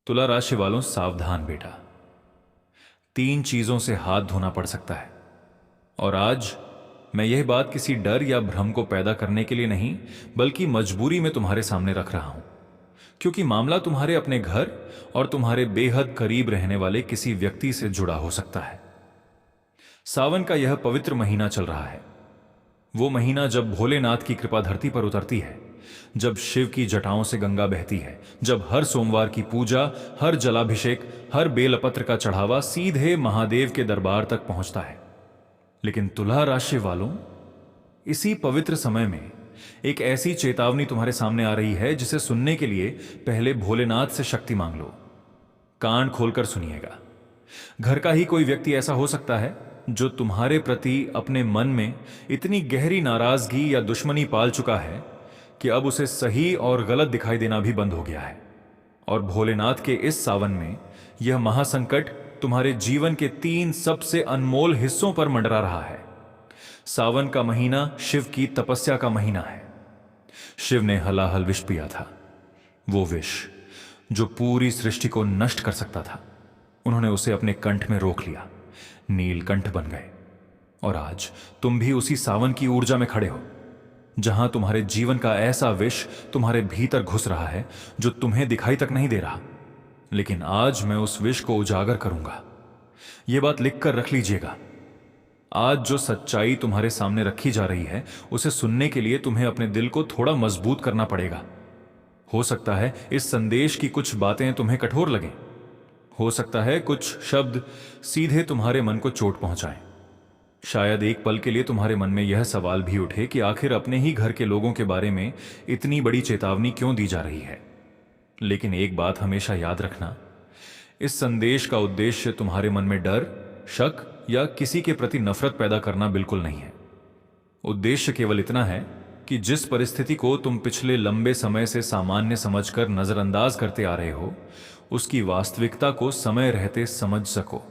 तुला राशि वालों, सावधान बेटा। 3 चीजों से हाथ धोना पड़ सकता है। और आज मैं यह बात किसी डर या भ्रम को पैदा करने के लिए नहीं, बल्कि मजबूरी में तुम्हारे सामने रख रहा हूं, क्योंकि मामला तुम्हारे अपने घर और तुम्हारे बेहद करीब रहने वाले किसी व्यक्ति से जुड़ा हो सकता है। सावन का यह पवित्र महीना चल रहा है, वो महीना जब भोलेनाथ की कृपा धरती पर उतरती है, जब शिव की जटाओं से गंगा बहती है, जब हर सोमवार की पूजा, हर जलाभिषेक, हर बेलपत्र का चढ़ावा सीधे महादेव के दरबार तक पहुंचता है। लेकिन तुला राशि वालों, इसी पवित्र समय में एक ऐसी चेतावनी तुम्हारे सामने आ रही है जिसे सुनने के लिए पहले भोलेनाथ से शक्ति मांग लो। कान खोलकर सुनिएगा। घर का ही कोई व्यक्ति ऐसा हो सकता है जो तुम्हारे प्रति अपने मन में इतनी गहरी नाराजगी या दुश्मनी पाल चुका है कि अब उसे सही और गलत दिखाई देना भी बंद हो गया है। और भोलेनाथ के इस सावन में यह महासंकट तुम्हारे जीवन के 3 सबसे अनमोल हिस्सों पर मंडरा रहा है। सावन का महीना शिव की तपस्या का महीना है। शिव ने हलाहल विष पिया था, वो विष जो पूरी सृष्टि को नष्ट कर सकता था। उन्होंने उसे अपने कंठ में रोक लिया, नीलकंठ बन गए। और आज तुम भी उसी सावन की ऊर्जा में खड़े हो, जहां तुम्हारे जीवन का ऐसा विष तुम्हारे भीतर घुस रहा है जो तुम्हें दिखाई तक नहीं दे रहा। लेकिन आज मैं उस विष को उजागर करूंगा। यह बात लिखकर रख लीजिएगा। आज जो सच्चाई तुम्हारे सामने रखी जा रही है, उसे सुनने के लिए तुम्हें अपने दिल को थोड़ा मजबूत करना पड़ेगा। हो सकता है इस संदेश की कुछ बातें तुम्हें कठोर लगें। हो सकता है कुछ शब्द सीधे तुम्हारे मन को चोट पहुंचाएं। शायद एक पल के लिए तुम्हारे मन में यह सवाल भी उठे कि आखिर अपने ही घर के लोगों के बारे में इतनी बड़ी चेतावनी क्यों दी जा रही है। लेकिन एक बात हमेशा याद रखना, इस संदेश का उद्देश्य तुम्हारे मन में डर, शक या किसी के प्रति नफरत पैदा करना बिल्कुल नहीं है। उद्देश्य केवल इतना है कि जिस परिस्थिति को तुम पिछले लंबे समय से सामान्य समझकर नजरअंदाज करते आ रहे हो, उसकी वास्तविकता को समय रहते समझ सको।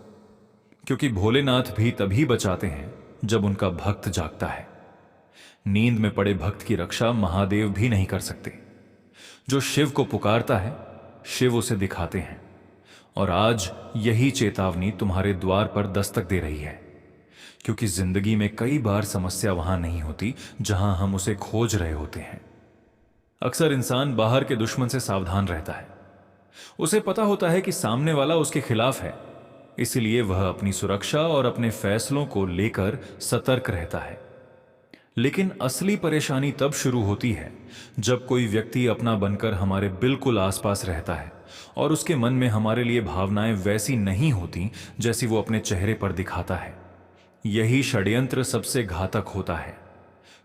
क्योंकि भोलेनाथ भी तभी बचाते हैं जब उनका भक्त जागता है। नींद में पड़े भक्त की रक्षा महादेव भी नहीं कर सकते। जो शिव को पुकारता है, शिव उसे दिखाते हैं। और आज यही चेतावनी तुम्हारे द्वार पर दस्तक दे रही है, क्योंकि जिंदगी में कई बार समस्या वहां नहीं होती जहां हम उसे खोज रहे होते हैं। अक्सर इंसान बाहर के दुश्मन से सावधान रहता है। उसे पता होता है कि सामने वाला उसके खिलाफ है, इसलिए वह अपनी सुरक्षा और अपने फैसलों को लेकर सतर्क रहता है। लेकिन असली परेशानी तब शुरू होती है जब कोई व्यक्ति अपना बनकर हमारे बिल्कुल आसपास रहता है और उसके मन में हमारे लिए भावनाएं वैसी नहीं होती जैसी वो अपने चेहरे पर दिखाता है। यही षड्यंत्र सबसे घातक होता है,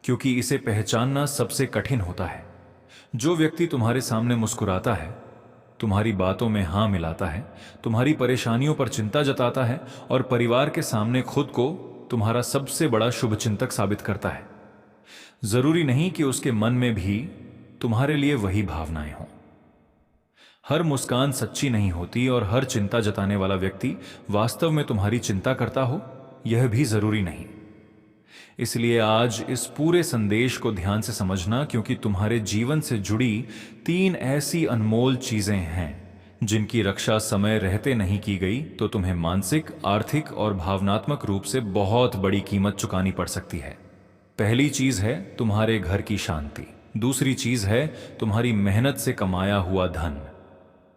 क्योंकि इसे पहचानना सबसे कठिन होता है। जो व्यक्ति तुम्हारे सामने मुस्कुराता है, तुम्हारी बातों में हां मिलाता है, तुम्हारी परेशानियों पर चिंता जताता है और परिवार के सामने खुद को तुम्हारा सबसे बड़ा शुभचिंतक साबित करता है, जरूरी नहीं कि उसके मन में भी तुम्हारे लिए वही भावनाएं हों। हर मुस्कान सच्ची नहीं होती और हर चिंता जताने वाला व्यक्ति वास्तव में तुम्हारी चिंता करता हो, यह भी जरूरी नहीं। इसलिए आज इस पूरे संदेश को ध्यान से समझना, क्योंकि तुम्हारे जीवन से जुड़ी 3 ऐसी अनमोल चीजें हैं जिनकी रक्षा समय रहते नहीं की गई तो तुम्हें मानसिक, आर्थिक और भावनात्मक रूप से बहुत बड़ी कीमत चुकानी पड़ सकती है। पहली चीज है तुम्हारे घर की शांति, दूसरी चीज है तुम्हारी मेहनत से कमाया हुआ धन,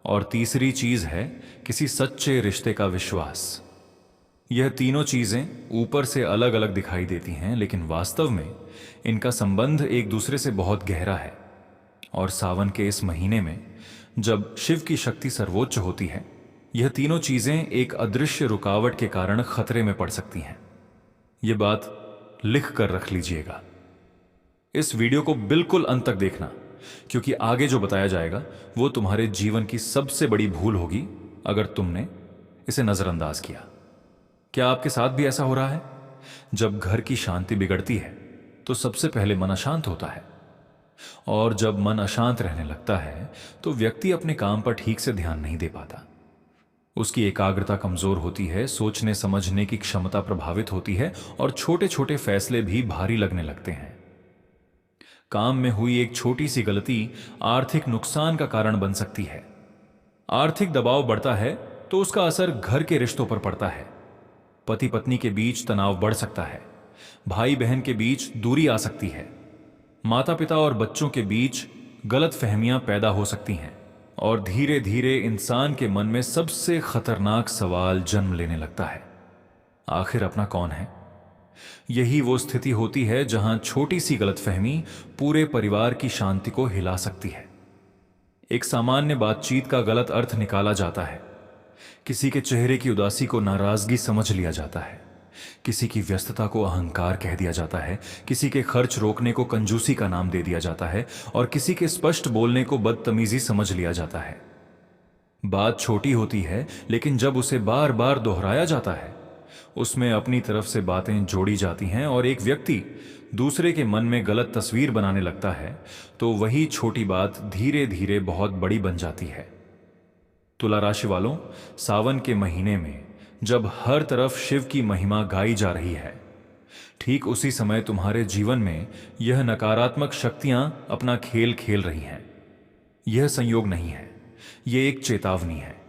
और तीसरी चीज है किसी सच्चे रिश्ते का विश्वास। यह तीनों चीजें ऊपर से अलग अलग दिखाई देती हैं, लेकिन वास्तव में इनका संबंध एक दूसरे से बहुत गहरा है। और सावन के इस महीने में जब शिव की शक्ति सर्वोच्च होती है, यह तीनों चीजें एक अदृश्य रुकावट के कारण खतरे में पड़ सकती हैं। यह बात लिख कर रख लीजिएगा। इस वीडियो को बिल्कुल अंत तक देखना, क्योंकि आगे जो बताया जाएगा वो तुम्हारे जीवन की सबसे बड़ी भूल होगी अगर तुमने इसे नजरअंदाज किया। क्या आपके साथ भी ऐसा हो रहा है? जब घर की शांति बिगड़ती है तो सबसे पहले मन अशांत होता है, और जब मन अशांत रहने लगता है तो व्यक्ति अपने काम पर ठीक से ध्यान नहीं दे पाता। उसकी एकाग्रता कमजोर होती है, सोचने समझने की क्षमता प्रभावित होती है और छोटे छोटे फैसले भी भारी लगने लगते हैं। काम में हुई एक छोटी सी गलती आर्थिक नुकसान का कारण बन सकती है। आर्थिक दबाव बढ़ता है तो उसका असर घर के रिश्तों पर पड़ता है। पति पत्नी के बीच तनाव बढ़ सकता है, भाई बहन के बीच दूरी आ सकती है, माता पिता और बच्चों के बीच गलत फहमियां पैदा हो सकती हैं, और धीरे धीरे इंसान के मन में सबसे खतरनाक सवाल जन्म लेने लगता है, आखिर अपना कौन है। यही वो स्थिति होती है जहां छोटी सी गलतफहमी पूरे परिवार की शांति को हिला सकती है। एक सामान्य बातचीत का गलत अर्थ निकाला जाता है, किसी के चेहरे की उदासी को नाराजगी समझ लिया जाता है, किसी की व्यस्तता को अहंकार कह दिया जाता है, किसी के खर्च रोकने को कंजूसी का नाम दे दिया जाता है, और किसी के स्पष्ट बोलने को बदतमीजी समझ लिया जाता है। बात छोटी होती है, लेकिन जब उसे बार बार दोहराया जाता है, उसमें अपनी तरफ से बातें जोड़ी जाती हैं और एक व्यक्ति दूसरे के मन में गलत तस्वीर बनाने लगता है, तो वही छोटी बात धीरे धीरे बहुत बड़ी बन जाती है। तुला राशि वालों, सावन के महीने में जब हर तरफ शिव की महिमा गाई जा रही है, ठीक उसी समय तुम्हारे जीवन में यह नकारात्मक शक्तियां अपना खेल खेल रही हैं। यह संयोग नहीं है, यह एक चेतावनी है।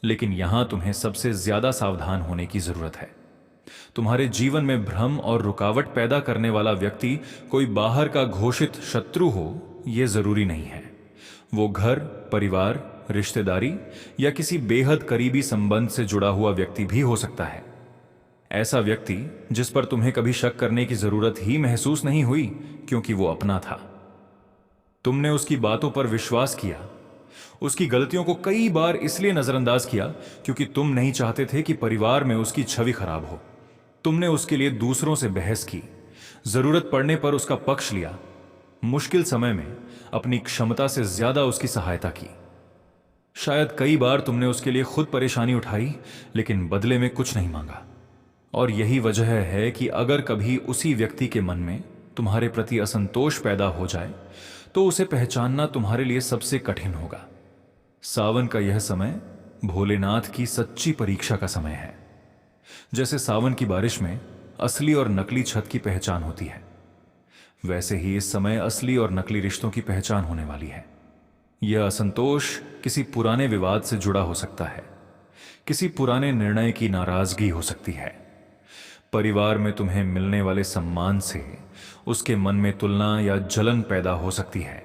लेकिन यहां तुम्हें सबसे ज्यादा सावधान होने की जरूरत है। तुम्हारे जीवन में भ्रम और रुकावट पैदा करने वाला व्यक्ति कोई बाहर का घोषित शत्रु हो, यह जरूरी नहीं है। वो घर, परिवार, रिश्तेदारी या किसी बेहद करीबी संबंध से जुड़ा हुआ व्यक्ति भी हो सकता है। ऐसा व्यक्ति जिस पर तुम्हें कभी शक करने की जरूरत ही महसूस नहीं हुई, क्योंकि वो अपना था। तुमने उसकी बातों पर विश्वास किया, उसकी गलतियों को कई बार इसलिए नजरअंदाज किया क्योंकि तुम नहीं चाहते थे कि परिवार में उसकी छवि खराब हो। तुमने उसके लिए दूसरों से बहस की, जरूरत पड़ने पर उसका पक्ष लिया, मुश्किल समय में अपनी क्षमता से ज्यादा उसकी सहायता की। शायद कई बार तुमने उसके लिए खुद परेशानी उठाई, लेकिन बदले में कुछ नहीं मांगा। और यही वजह है कि अगर कभी उसी व्यक्ति के मन में तुम्हारे प्रति असंतोष पैदा हो जाए, तो उसे पहचानना तुम्हारे लिए सबसे कठिन होगा। सावन का यह समय भोलेनाथ की सच्ची परीक्षा का समय है। जैसे सावन की बारिश में असली और नकली छत की पहचान होती है, वैसे ही इस समय असली और नकली रिश्तों की पहचान होने वाली है। यह असंतोष किसी पुराने विवाद से जुड़ा हो सकता है, किसी पुराने निर्णय की नाराजगी हो सकती है, परिवार में तुम्हें मिलने वाले सम्मान से उसके मन में तुलना या जलन पैदा हो सकती है।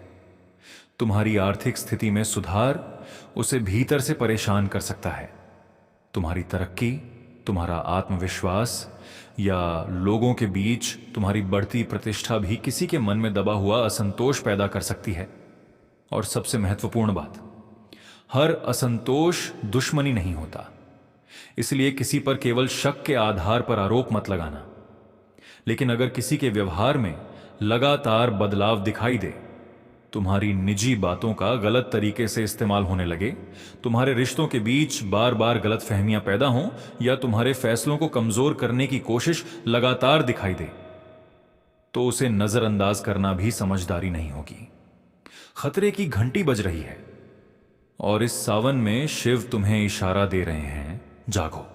तुम्हारी आर्थिक स्थिति में सुधार उसे भीतर से परेशान कर सकता है। तुम्हारी तरक्की, तुम्हारा आत्मविश्वास या लोगों के बीच तुम्हारी बढ़ती प्रतिष्ठा भी किसी के मन में दबा हुआ असंतोष पैदा कर सकती है। और सबसे महत्वपूर्ण बात, हर असंतोष दुश्मनी नहीं होता, इसलिए किसी पर केवल शक के आधार पर आरोप मत लगाना। लेकिन अगर किसी के व्यवहार में लगातार बदलाव दिखाई दे, तुम्हारी निजी बातों का गलत तरीके से इस्तेमाल होने लगे, तुम्हारे रिश्तों के बीच बार बार गलत फहमियां पैदा हों, या तुम्हारे फैसलों को कमजोर करने की कोशिश लगातार दिखाई दे, तो उसे नजरअंदाज करना भी समझदारी नहीं होगी। खतरे की घंटी बज रही है, और इस सावन में शिव तुम्हें इशारा दे रहे हैं, जागो,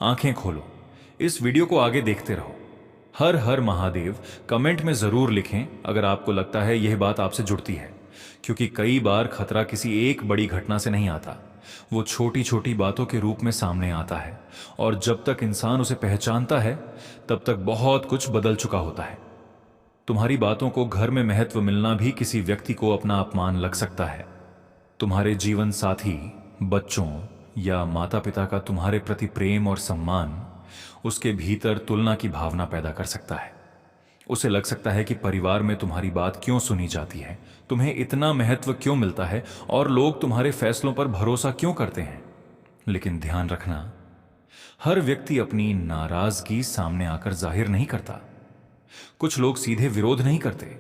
आंखें खोलो, इस वीडियो को आगे देखते रहो। हर हर महादेव कमेंट में जरूर लिखें अगर आपको लगता है यह बात आपसे जुड़ती है, क्योंकि कई बार खतरा किसी एक बड़ी घटना से नहीं आता, वो छोटी छोटी बातों के रूप में सामने आता है, और जब तक इंसान उसे पहचानता है तब तक बहुत कुछ बदल चुका होता है। तुम्हारी बातों को घर में महत्व मिलना भी किसी व्यक्ति को अपना अपमान लग सकता है। तुम्हारे जीवन साथी, बच्चों या माता पिता का तुम्हारे प्रति प्रेम और सम्मान उसके भीतर तुलना की भावना पैदा कर सकता है। उसे लग सकता है कि परिवार में तुम्हारी बात क्यों सुनी जाती है, तुम्हें इतना महत्व क्यों मिलता है, और लोग तुम्हारे फैसलों पर भरोसा क्यों करते हैं। लेकिन ध्यान रखना, हर व्यक्ति अपनी नाराजगी सामने आकर जाहिर नहीं करता। कुछ लोग सीधे विरोध नहीं करते,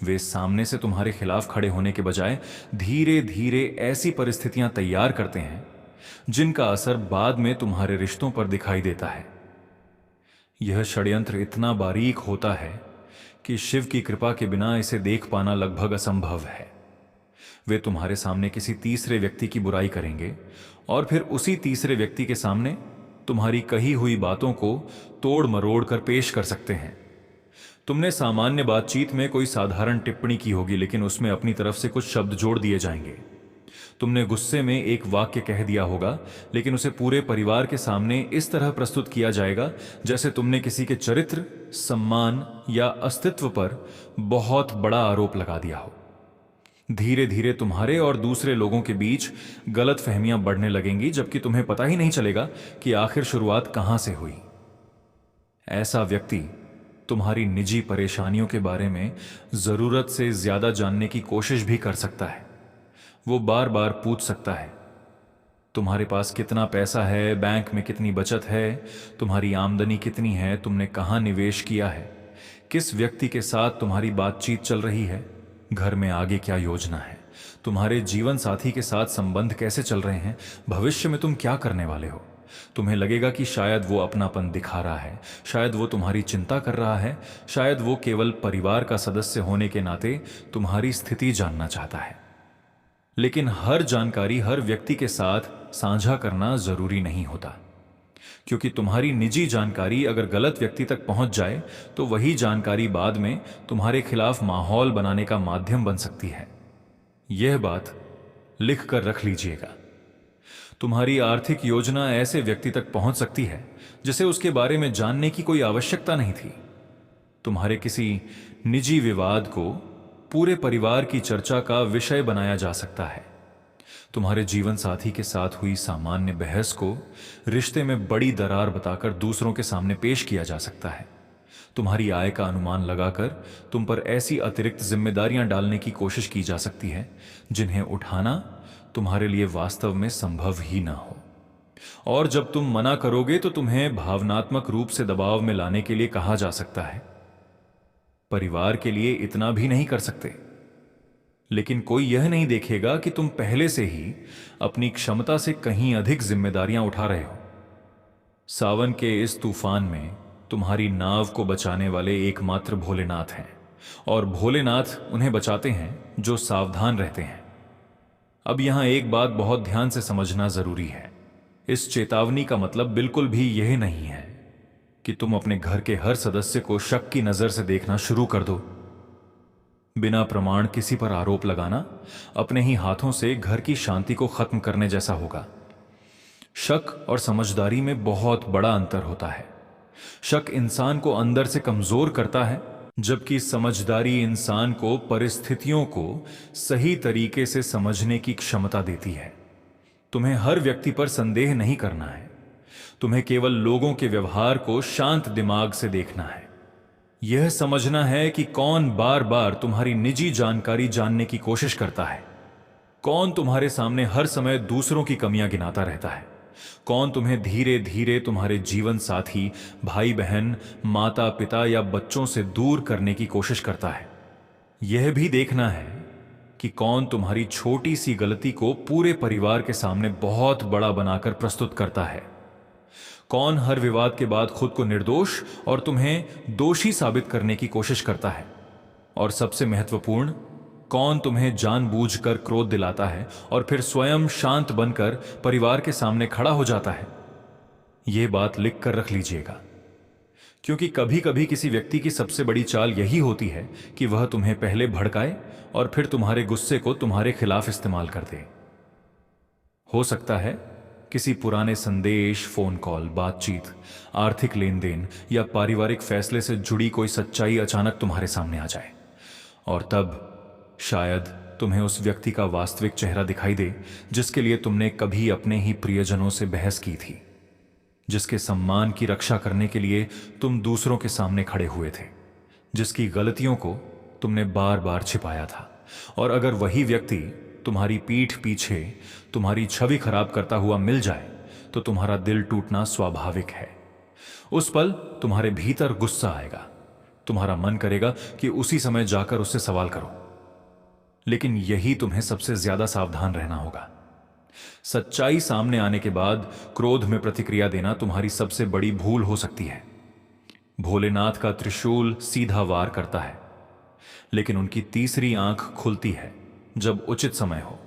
वे सामने से तुम्हारे खिलाफ खड़े होने के बजाय धीरे धीरे ऐसी परिस्थितियां तैयार करते हैं जिनका असर बाद में तुम्हारे रिश्तों पर दिखाई देता है। यह षड्यंत्र इतना बारीक होता है कि शिव की कृपा के बिना इसे देख पाना लगभग असंभव है। वे तुम्हारे सामने किसी तीसरे व्यक्ति की बुराई करेंगे, और फिर उसी तीसरे व्यक्ति के सामने तुम्हारी कही हुई बातों को तोड़ मरोड़ कर पेश कर सकते हैं। तुमने सामान्य बातचीत में कोई साधारण टिप्पणी की होगी, लेकिन उसमें अपनी तरफ से कुछ शब्द जोड़ दिए जाएंगे। तुमने गुस्से में एक वाक्य कह दिया होगा, लेकिन उसे पूरे परिवार के सामने इस तरह प्रस्तुत किया जाएगा जैसे तुमने किसी के चरित्र, सम्मान या अस्तित्व पर बहुत बड़ा आरोप लगा दिया हो। धीरे धीरे तुम्हारे और दूसरे लोगों के बीच गलतफहमियां बढ़ने लगेंगी, जबकि तुम्हें पता ही नहीं चलेगा कि आखिर शुरुआत कहां से हुई। ऐसा व्यक्ति तुम्हारी निजी परेशानियों के बारे में जरूरत से ज्यादा जानने की कोशिश भी कर सकता है। वो बार बार पूछ सकता है, तुम्हारे पास कितना पैसा है, बैंक में कितनी बचत है, तुम्हारी आमदनी कितनी है, तुमने कहाँ निवेश किया है, किस व्यक्ति के साथ तुम्हारी बातचीत चल रही है, घर में आगे क्या योजना है, तुम्हारे जीवन साथी के साथ संबंध कैसे चल रहे हैं, भविष्य में तुम क्या करने वाले हो। तुम्हें लगेगा कि शायद वो अपनापन दिखा रहा है, शायद वो तुम्हारी चिंता कर रहा है, शायद वो केवल परिवार का सदस्य होने के नाते तुम्हारी स्थिति जानना चाहता है। लेकिन हर जानकारी हर व्यक्ति के साथ साझा करना जरूरी नहीं होता, क्योंकि तुम्हारी निजी जानकारी अगर गलत व्यक्ति तक पहुंच जाए तो वही जानकारी बाद में तुम्हारे खिलाफ माहौल बनाने का माध्यम बन सकती है। यह बात लिख कर रख लीजिएगा। तुम्हारी आर्थिक योजना ऐसे व्यक्ति तक पहुंच सकती है जिसे उसके बारे में जानने की कोई आवश्यकता नहीं थी। तुम्हारे किसी निजी विवाद को पूरे परिवार की चर्चा का विषय बनाया जा सकता है। तुम्हारे जीवन साथी के साथ हुई सामान्य बहस को रिश्ते में बड़ी दरार बताकर दूसरों के सामने पेश किया जा सकता है। तुम्हारी आय का अनुमान लगाकर तुम पर ऐसी अतिरिक्त जिम्मेदारियां डालने की कोशिश की जा सकती है जिन्हें उठाना तुम्हारे लिए वास्तव में संभव ही ना हो। और जब तुम मना करोगे तो तुम्हें भावनात्मक रूप से दबाव में लाने के लिए कहा जा सकता है। परिवार के लिए इतना भी नहीं कर सकते, लेकिन कोई यह नहीं देखेगा कि तुम पहले से ही अपनी क्षमता से कहीं अधिक जिम्मेदारियां उठा रहे हो। सावन के इस तूफान में तुम्हारी नाव को बचाने वाले एकमात्र भोलेनाथ हैं, और भोलेनाथ उन्हें बचाते हैं जो सावधान रहते हैं। अब यहां एक बात बहुत ध्यान से समझना जरूरी है। इस चेतावनी का मतलब बिल्कुल भी यह नहीं है कि तुम अपने घर के हर सदस्य को शक की नजर से देखना शुरू कर दो। बिना प्रमाण किसी पर आरोप लगाना अपने ही हाथों से घर की शांति को खत्म करने जैसा होगा। शक और समझदारी में बहुत बड़ा अंतर होता है। शक इंसान को अंदर से कमजोर करता है, जबकि समझदारी इंसान को परिस्थितियों को सही तरीके से समझने की क्षमता देती है। तुम्हें हर व्यक्ति पर संदेह नहीं करना है, तुम्हें केवल लोगों के व्यवहार को शांत दिमाग से देखना है। यह समझना है कि कौन बार बार तुम्हारी निजी जानकारी जानने की कोशिश करता है, कौन तुम्हारे सामने हर समय दूसरों की कमियां गिनाता रहता है, कौन तुम्हें धीरे धीरे तुम्हारे जीवन साथी, भाई बहन, माता पिता या बच्चों से दूर करने की कोशिश करता है। यह भी देखना है कि कौन तुम्हारी छोटी सी गलती को पूरे परिवार के सामने बहुत बड़ा बनाकर प्रस्तुत करता है, कौन हर विवाद के बाद खुद को निर्दोष और तुम्हें दोषी साबित करने की कोशिश करता है, और सबसे महत्वपूर्ण, कौन तुम्हें जानबूझकर क्रोध दिलाता है और फिर स्वयं शांत बनकर परिवार के सामने खड़ा हो जाता है। यह बात लिख कर रख लीजिएगा, क्योंकि कभी कभी किसी व्यक्ति की सबसे बड़ी चाल यही होती है कि वह तुम्हें पहले भड़काए और फिर तुम्हारे गुस्से को तुम्हारे खिलाफ इस्तेमाल कर दे। हो सकता है किसी पुराने संदेश, फोन कॉल, बातचीत, आर्थिक लेन देन या पारिवारिक फैसले से जुड़ी कोई सच्चाई अचानक तुम्हारे सामने आ जाए, और तब शायद तुम्हें उस व्यक्ति का वास्तविक चेहरा दिखाई दे जिसके लिए तुमने कभी अपने ही प्रियजनों से बहस की थी, जिसके सम्मान की रक्षा करने के लिए तुम दूसरों के सामने खड़े हुए थे, जिसकी गलतियों को तुमने बार बार छिपाया था। और अगर वही व्यक्ति तुम्हारी पीठ पीछे तुम्हारी छवि खराब करता हुआ मिल जाए तो तुम्हारा दिल टूटना स्वाभाविक है। उस पल तुम्हारे भीतर गुस्सा आएगा, तुम्हारा मन करेगा कि उसी समय जाकर उससे सवाल करो, लेकिन यही तुम्हें सबसे ज्यादा सावधान रहना होगा। सच्चाई सामने आने के बाद क्रोध में प्रतिक्रिया देना तुम्हारी सबसे बड़ी भूल हो सकती है। भोलेनाथ का त्रिशूल सीधा वार करता है, लेकिन उनकी तीसरी आंख खुलती है जब उचित समय हो।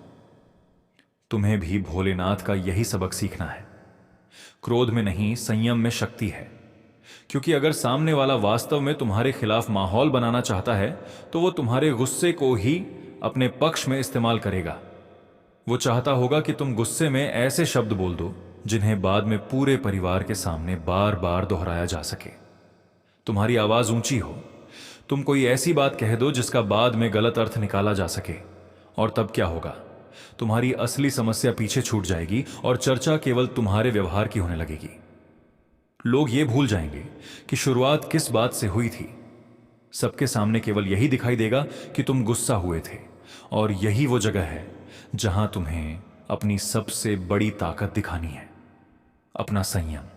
तुम्हें भी भोलेनाथ का यही सबक सीखना है। क्रोध में नहीं, संयम में शक्ति है, क्योंकि अगर सामने वाला वास्तव में तुम्हारे खिलाफ माहौल बनाना चाहता है तो वो तुम्हारे गुस्से को ही अपने पक्ष में इस्तेमाल करेगा। वो चाहता होगा कि तुम गुस्से में ऐसे शब्द बोल दो जिन्हें बाद में पूरे परिवार के सामने बार बार दोहराया जा सके। तुम्हारी आवाज ऊंची हो, तुम कोई ऐसी बात कह दो जिसका बाद में गलत अर्थ निकाला जा सके, और तब क्या होगा? तुम्हारी असली समस्या पीछे छूट जाएगी और चर्चा केवल तुम्हारे व्यवहार की होने लगेगी। लोग ये भूल जाएंगे कि शुरुआत किस बात से हुई थी। सबके सामने केवल यही दिखाई देगा कि तुम गुस्सा हुए थे, और यही वो जगह है जहां तुम्हें अपनी सबसे बड़ी ताकत दिखानी है, अपना संयम।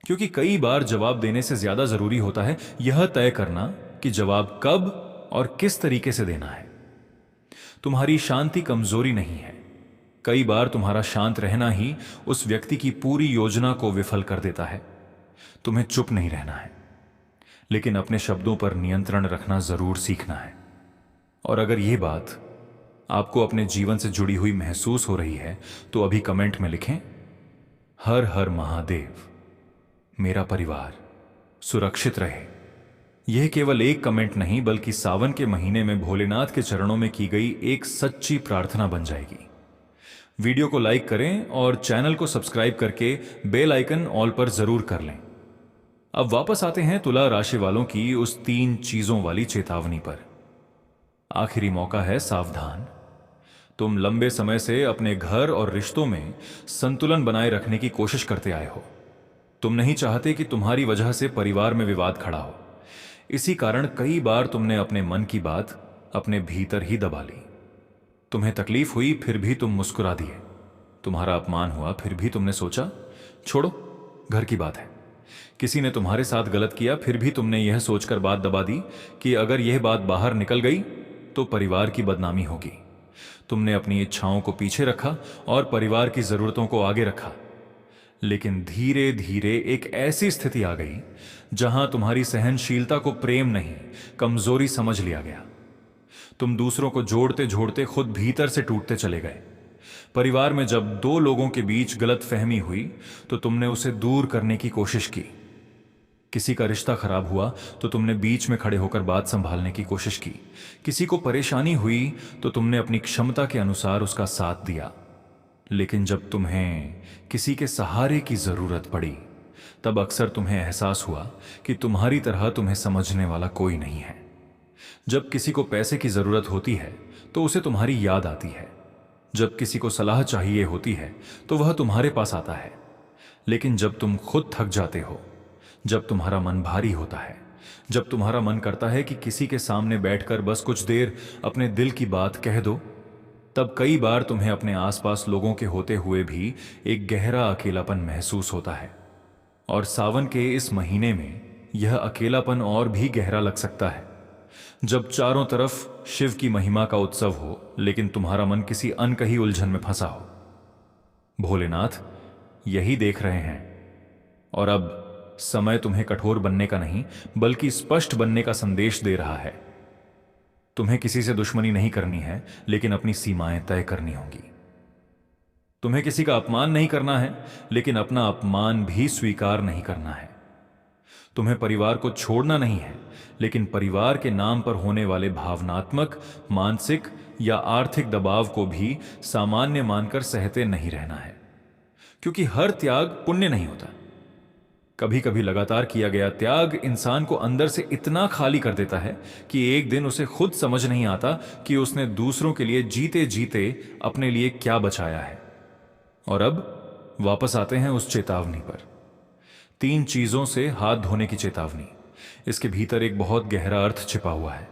क्योंकि कई बार जवाब देने से ज्यादा जरूरी होता है यह तय करना कि जवाब कब और किस तरीके से देना है। तुम्हारी शांति कमजोरी नहीं है। कई बार तुम्हारा शांत रहना ही उस व्यक्ति की पूरी योजना को विफल कर देता है। तुम्हें चुप नहीं रहना है, लेकिन अपने शब्दों पर नियंत्रण रखना जरूर सीखना है। और अगर यह बात आपको अपने जीवन से जुड़ी हुई महसूस हो रही है तो अभी कमेंट में लिखें, हर हर महादेव, मेरा परिवार सुरक्षित रहे। यह केवल एक कमेंट नहीं बल्कि सावन के महीने में भोलेनाथ के चरणों में की गई एक सच्ची प्रार्थना बन जाएगी। वीडियो को लाइक करें और चैनल को सब्सक्राइब करके बेल आइकन ऑल पर जरूर कर लें। अब वापस आते हैं तुला राशि वालों की उस 3 चीजों वाली चेतावनी पर। आखिरी मौका है सावधान। तुम लंबे समय से अपने घर और रिश्तों में संतुलन बनाए रखने की कोशिश करते आए हो। तुम नहीं चाहते कि तुम्हारी वजह से परिवार में विवाद खड़ा हो। इसी कारण कई बार तुमने अपने मन की बात अपने भीतर ही दबा ली। तुम्हें तकलीफ हुई फिर भी तुम मुस्कुरा दिए। तुम्हारा अपमान हुआ फिर भी तुमने सोचा छोड़ो, घर की बात है। किसी ने तुम्हारे साथ गलत किया फिर भी तुमने यह सोचकर बात दबा दी कि अगर यह बात बाहर निकल गई तो परिवार की बदनामी होगी। तुमने अपनी इच्छाओं को पीछे रखा और परिवार की जरूरतों को आगे रखा। लेकिन धीरे धीरे एक ऐसी स्थिति आ गई जहां तुम्हारी सहनशीलता को प्रेम नहीं, कमजोरी समझ लिया गया। तुम दूसरों को जोड़ते जोड़ते खुद भीतर से टूटते चले गए। परिवार में जब 2 लोगों के बीच गलतफहमी हुई तो तुमने उसे दूर करने की कोशिश की। किसी का रिश्ता खराब हुआ तो तुमने बीच में खड़े होकर बात संभालने की कोशिश की। किसी को परेशानी हुई तो तुमने अपनी क्षमता के अनुसार उसका साथ दिया। लेकिन जब तुम्हें किसी के सहारे की जरूरत पड़ी तब अक्सर तुम्हें एहसास हुआ कि तुम्हारी तरह तुम्हें समझने वाला कोई नहीं है। जब किसी को पैसे की जरूरत होती है तो उसे तुम्हारी याद आती है। जब किसी को सलाह चाहिए होती है तो वह तुम्हारे पास आता है। लेकिन जब तुम खुद थक जाते हो, जब तुम्हारा मन भारी होता है, जब तुम्हारा मन करता है कि किसी के सामने बैठकर बस कुछ देर अपने दिल की बात कह दो, तब कई बार तुम्हें अपने आसपास लोगों के होते हुए भी एक गहरा अकेलापन महसूस होता है। और सावन के इस महीने में यह अकेलापन और भी गहरा लग सकता है, जब चारों तरफ शिव की महिमा का उत्सव हो लेकिन तुम्हारा मन किसी अनकही उलझन में फंसा हो। भोलेनाथ यही देख रहे हैं, और अब समय तुम्हें कठोर बनने का नहीं बल्कि स्पष्ट बनने का संदेश दे रहा है। तुम्हें किसी से दुश्मनी नहीं करनी है, लेकिन अपनी सीमाएं तय करनी होंगी। तुम्हें किसी का अपमान नहीं करना है, लेकिन अपना अपमान भी स्वीकार नहीं करना है। तुम्हें परिवार को छोड़ना नहीं है, लेकिन परिवार के नाम पर होने वाले भावनात्मक, मानसिक या आर्थिक दबाव को भी सामान्य मानकर सहते नहीं रहना है। क्योंकि हर त्याग पुण्य नहीं होता। कभी कभी लगातार किया गया त्याग इंसान को अंदर से इतना खाली कर देता है कि एक दिन उसे खुद समझ नहीं आता कि उसने दूसरों के लिए जीते जीते अपने लिए क्या बचाया है। और अब वापस आते हैं उस चेतावनी पर। 3 चीजों से हाथ धोने की चेतावनी। इसके भीतर एक बहुत गहरा अर्थ छिपा हुआ है।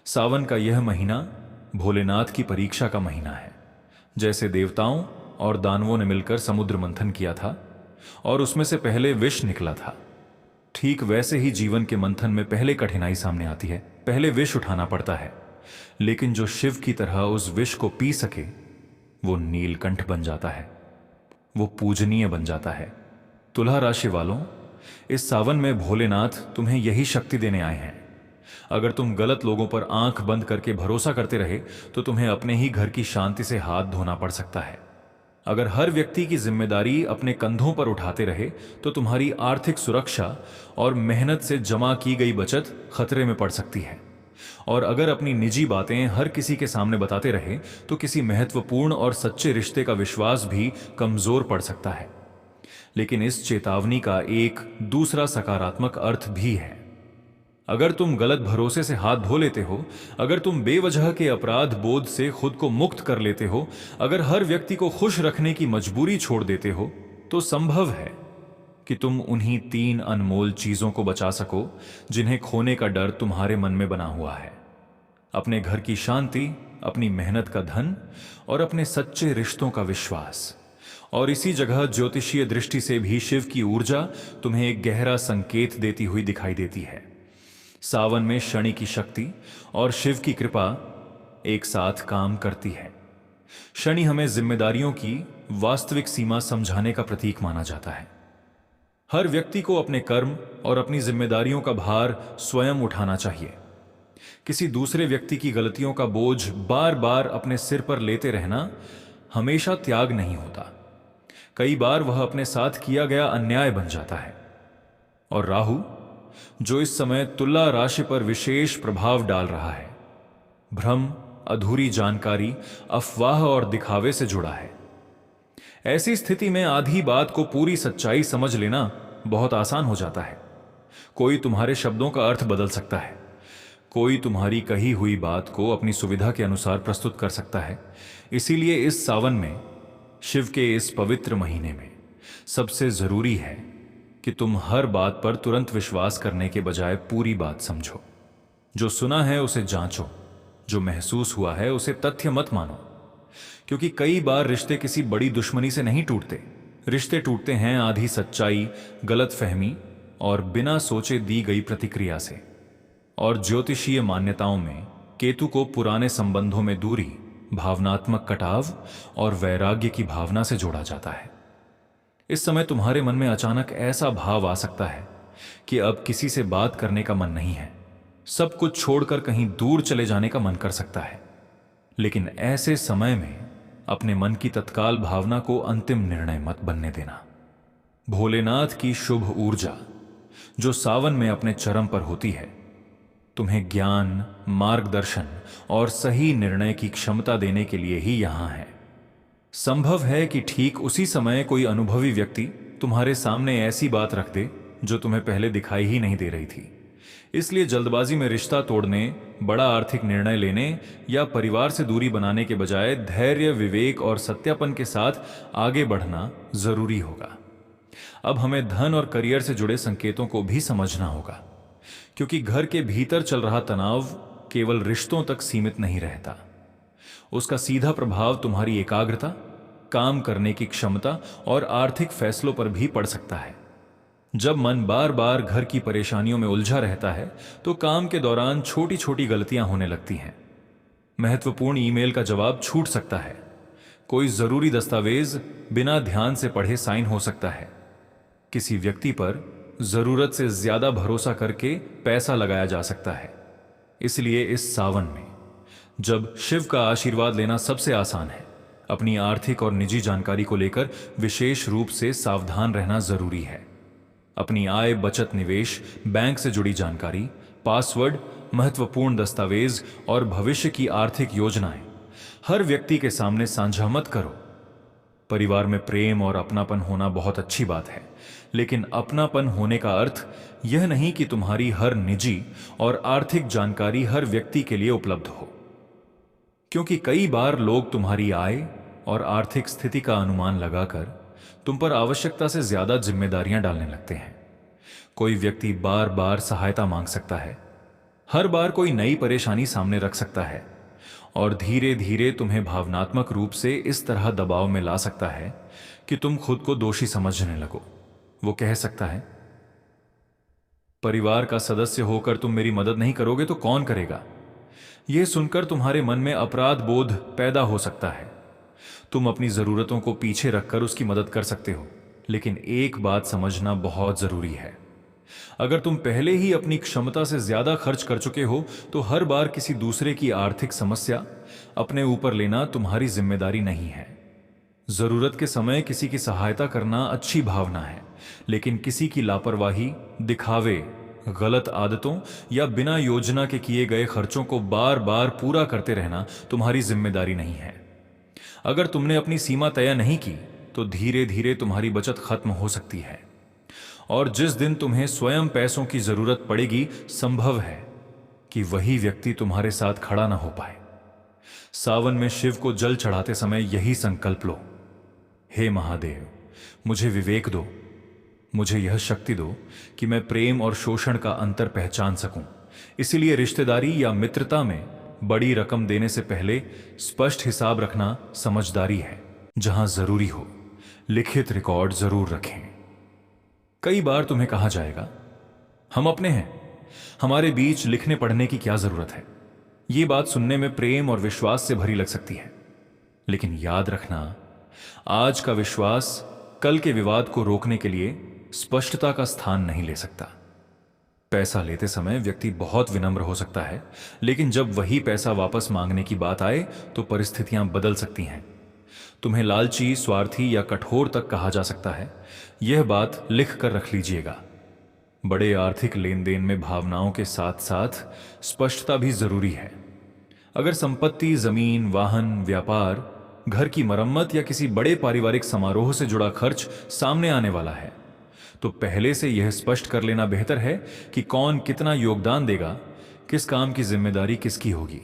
सावन का यह महीना भोलेनाथ की परीक्षा का महीना है। जैसे देवताओं और दानवों ने मिलकर समुद्र मंथन किया था और उसमें से पहले विष निकला था, ठीक वैसे ही जीवन के मंथन में पहले कठिनाई सामने आती है, पहले विष उठाना पड़ता है। लेकिन जो शिव की तरह उस विष को पी सके वो नीलकंठ बन जाता है, वो पूजनीय बन जाता है। तुला राशि वालों, इस सावन में भोलेनाथ तुम्हें यही शक्ति देने आए हैं। अगर तुम गलत लोगों पर आंख बंद करके भरोसा करते रहे तो तुम्हें अपने ही घर की शांति से हाथ धोना पड़ सकता है। अगर हर व्यक्ति की जिम्मेदारी अपने कंधों पर उठाते रहे तो तुम्हारी आर्थिक सुरक्षा और मेहनत से जमा की गई बचत खतरे में पड़ सकती है। और अगर अपनी निजी बातें हर किसी के सामने बताते रहे तो किसी महत्वपूर्ण और सच्चे रिश्ते का विश्वास भी कमजोर पड़ सकता है। लेकिन इस चेतावनी का एक दूसरा सकारात्मक अर्थ भी है। अगर तुम गलत भरोसे से हाथ धो लेते हो, अगर तुम बेवजह के अपराध बोध से खुद को मुक्त कर लेते हो, अगर हर व्यक्ति को खुश रखने की मजबूरी छोड़ देते हो, तो संभव है कि तुम उन्हीं 3 अनमोल चीजों को बचा सको जिन्हें खोने का डर तुम्हारे मन में बना हुआ है। अपने घर की शांति, अपनी मेहनत का धन और अपने सच्चे रिश्तों का विश्वास। और इसी जगह ज्योतिषीय दृष्टि से भी शिव की ऊर्जा तुम्हें एक गहरा संकेत देती हुई दिखाई देती है। सावन में शनि की शक्ति और शिव की कृपा एक साथ काम करती है। शनि हमें जिम्मेदारियों की वास्तविक सीमा समझाने का प्रतीक माना जाता है। हर व्यक्ति को अपने कर्म और अपनी जिम्मेदारियों का भार स्वयं उठाना चाहिए। किसी दूसरे व्यक्ति की गलतियों का बोझ बार बार अपने सिर पर लेते रहना हमेशा त्याग नहीं होता। कई बार वह अपने साथ किया गया अन्याय बन जाता है। और राहु, जो इस समय तुला राशि पर विशेष प्रभाव डाल रहा है, भ्रम, अधूरी जानकारी, अफवाह और दिखावे से जुड़ा है। ऐसी स्थिति में आधी बात को पूरी सच्चाई समझ लेना बहुत आसान हो जाता है। कोई तुम्हारे शब्दों का अर्थ बदल सकता है, कोई तुम्हारी कही हुई बात को अपनी सुविधा के अनुसार प्रस्तुत कर सकता है। इसीलिए इस सावन में, शिव के इस पवित्र महीने में सबसे जरूरी है कि तुम हर बात पर तुरंत विश्वास करने के बजाय पूरी बात समझो। जो सुना है उसे जांचो, जो महसूस हुआ है उसे तथ्य मत मानो। क्योंकि कई बार रिश्ते किसी बड़ी दुश्मनी से नहीं टूटते। रिश्ते टूटते हैं आधी सच्चाई, गलत फहमी और बिना सोचे दी गई प्रतिक्रिया से। और ज्योतिषीय मान्यताओं में केतु को पुराने संबंधों में दूरी, भावनात्मक कटाव और वैराग्य की भावना से जोड़ा जाता है। इस समय तुम्हारे मन में अचानक ऐसा भाव आ सकता है कि अब किसी से बात करने का मन नहीं है, सब कुछ छोड़कर कहीं दूर चले जाने का मन कर सकता है। लेकिन ऐसे समय में अपने मन की तत्काल भावना को अंतिम निर्णय मत बनने देना। भोलेनाथ की शुभ ऊर्जा, जो सावन में अपने चरम पर होती है, तुम्हें ज्ञान, मार्गदर्शन और सही निर्णय की क्षमता देने के लिए ही यहां है। संभव है कि ठीक उसी समय कोई अनुभवी व्यक्ति तुम्हारे सामने ऐसी बात रख दे जो तुम्हें पहले दिखाई ही नहीं दे रही थी। इसलिए जल्दबाजी में रिश्ता तोड़ने, बड़ा आर्थिक निर्णय लेने या परिवार से दूरी बनाने के बजाय धैर्य, विवेक और सत्यापन के साथ आगे बढ़ना जरूरी होगा। अब हमें धन और करियर से जुड़े संकेतों को भी समझना होगा, क्योंकि घर के भीतर चल रहा तनाव केवल रिश्तों तक सीमित नहीं रहता। उसका सीधा प्रभाव तुम्हारी एकाग्रता, काम करने की क्षमता और आर्थिक फैसलों पर भी पड़ सकता है। जब मन बार बार घर की परेशानियों में उलझा रहता है तो काम के दौरान छोटी छोटी गलतियां होने लगती हैं। महत्वपूर्ण ईमेल का जवाब छूट सकता है, कोई जरूरी दस्तावेज बिना ध्यान से पढ़े साइन हो सकता है, किसी व्यक्ति पर जरूरत से ज्यादा भरोसा करके पैसा लगाया जा सकता है। इसलिए इस सावन में, जब शिव का आशीर्वाद लेना सबसे आसान है, अपनी आर्थिक और निजी जानकारी को लेकर विशेष रूप से सावधान रहना जरूरी है। अपनी आय, बचत, निवेश, बैंक से जुड़ी जानकारी, पासवर्ड, महत्वपूर्ण दस्तावेज और भविष्य की आर्थिक योजनाएं हर व्यक्ति के सामने साझा मत करो। परिवार में प्रेम और अपनापन होना बहुत अच्छी बात है, लेकिन अपनापन होने का अर्थ यह नहीं कि तुम्हारी हर निजी और आर्थिक जानकारी हर व्यक्ति के लिए उपलब्ध हो। क्योंकि कई बार लोग तुम्हारी आय और आर्थिक स्थिति का अनुमान लगाकर तुम पर आवश्यकता से ज्यादा जिम्मेदारियां डालने लगते हैं। कोई व्यक्ति बार बार सहायता मांग सकता है, हर बार कोई नई परेशानी सामने रख सकता है और धीरे धीरे तुम्हें भावनात्मक रूप से इस तरह दबाव में ला सकता है कि तुम खुद को दोषी समझने लगो। वो कह सकता है, परिवार का सदस्य होकर तुम मेरी मदद नहीं करोगे तो कौन करेगा। यह सुनकर तुम्हारे मन में अपराध बोध पैदा हो सकता है। तुम अपनी जरूरतों को पीछे रखकर उसकी मदद कर सकते हो, लेकिन एक बात समझना बहुत जरूरी है। अगर तुम पहले ही अपनी क्षमता से ज्यादा खर्च कर चुके हो तो हर बार किसी दूसरे की आर्थिक समस्या अपने ऊपर लेना तुम्हारी जिम्मेदारी नहीं है। जरूरत के समय किसी की सहायता करना अच्छी भावना है, लेकिन किसी की लापरवाही, दिखावे गलत आदतों या बिना योजना के किए गए खर्चों को बार बार पूरा करते रहना तुम्हारी जिम्मेदारी नहीं है। अगर तुमने अपनी सीमा तय नहीं की तो धीरे धीरे तुम्हारी बचत खत्म हो सकती है, और जिस दिन तुम्हें स्वयं पैसों की जरूरत पड़ेगी, संभव है कि वही व्यक्ति तुम्हारे साथ खड़ा ना हो पाए। सावन में शिव को जल चढ़ाते समय यही संकल्प लो, हे महादेव, मुझे विवेक दो, मुझे यह शक्ति दो कि मैं प्रेम और शोषण का अंतर पहचान सकूं। इसीलिए रिश्तेदारी या मित्रता में बड़ी रकम देने से पहले स्पष्ट हिसाब रखना समझदारी है। जहां जरूरी हो लिखित रिकॉर्ड जरूर रखें। कई बार तुम्हें कहा जाएगा, हम अपने हैं, हमारे बीच लिखने पढ़ने की क्या जरूरत है। ये बात सुनने में प्रेम और विश्वास से भरी लग सकती है, लेकिन याद रखना, आज का विश्वास कल के विवाद को रोकने के लिए स्पष्टता का स्थान नहीं ले सकता। पैसा लेते समय व्यक्ति बहुत विनम्र हो सकता है, लेकिन जब वही पैसा वापस मांगने की बात आए तो परिस्थितियां बदल सकती हैं। तुम्हें लालची, स्वार्थी या कठोर तक कहा जा सकता है। यह बात लिख कर रख लीजिएगा। बड़े आर्थिक लेन देन में भावनाओं के साथ साथ स्पष्टता भी जरूरी है। अगर संपत्ति, जमीन, वाहन, व्यापार, घर की मरम्मत या किसी बड़े पारिवारिक समारोह से जुड़ा खर्च सामने आने वाला है, तो पहले से यह स्पष्ट कर लेना बेहतर है कि कौन कितना योगदान देगा, किस काम की जिम्मेदारी किसकी होगी।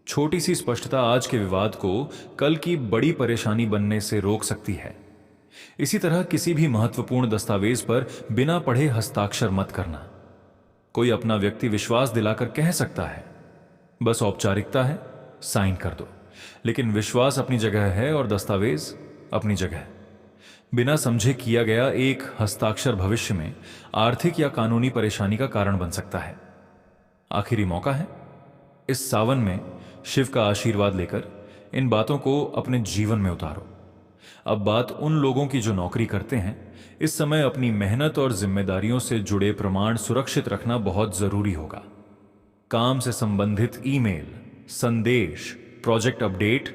छोटी सी स्पष्टता आज के विवाद को कल की बड़ी परेशानी बनने से रोक सकती है। इसी तरह किसी भी महत्वपूर्ण दस्तावेज पर बिना पढ़े हस्ताक्षर मत करना। कोई अपना व्यक्ति विश्वास दिलाकर कह सकता है, बस औपचारिकता है, साइन कर दो, लेकिन विश्वास अपनी जगह है और दस्तावेज अपनी जगह। बिना समझे किया गया एक हस्ताक्षर भविष्य में आर्थिक या कानूनी परेशानी का कारण बन सकता है। आखिरी मौका है, इस सावन में शिव का आशीर्वाद लेकर इन बातों को अपने जीवन में उतारो। अब बात उन लोगों की जो नौकरी करते हैं। इस समय अपनी मेहनत और जिम्मेदारियों से जुड़े प्रमाण सुरक्षित रखना बहुत जरूरी होगा। काम से संबंधित ईमेल, संदेश, प्रोजेक्ट अपडेट,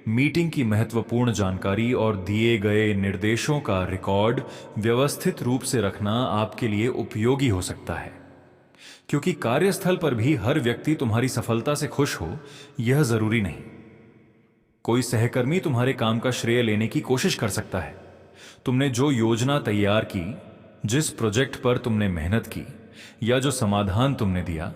मीटिंग की महत्वपूर्ण जानकारी और दिए गए निर्देशों का रिकॉर्ड व्यवस्थित रूप से रखना आपके लिए उपयोगी हो सकता है, क्योंकि कार्यस्थल पर भी हर व्यक्ति तुम्हारी सफलता से खुश हो, यह जरूरी नहीं। कोई सहकर्मी तुम्हारे काम का श्रेय लेने की कोशिश कर सकता है। तुमने जो योजना तैयार की, जिस प्रोजेक्ट पर तुमने मेहनत की या जो समाधान तुमने दिया,